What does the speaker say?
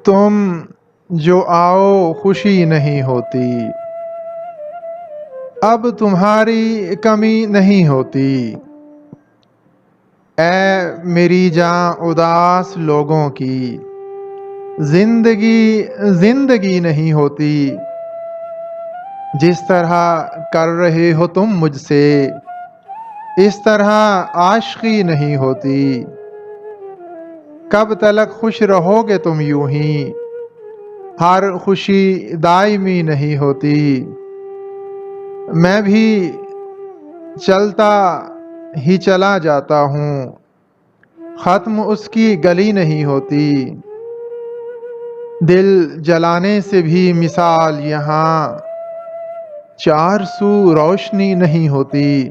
تم جو آؤ خوشی نہیں ہوتی، اب تمہاری کمی نہیں ہوتی۔ اے میری جاں اداس لوگوں کی، زندگی زندگی نہیں ہوتی۔ جس طرح کر رہے ہو تم مجھ سے، اس طرح عاشقی نہیں ہوتی۔ کب تلک خوش رہو گے تم یوں ہی، ہر خوشی دائمی نہیں ہوتی۔ میں بھی چلتا ہی چلا جاتا ہوں، ختم اس کی گلی نہیں ہوتی۔ دل جلانے سے بھی مثال یہاں، چار سو روشنی نہیں ہوتی۔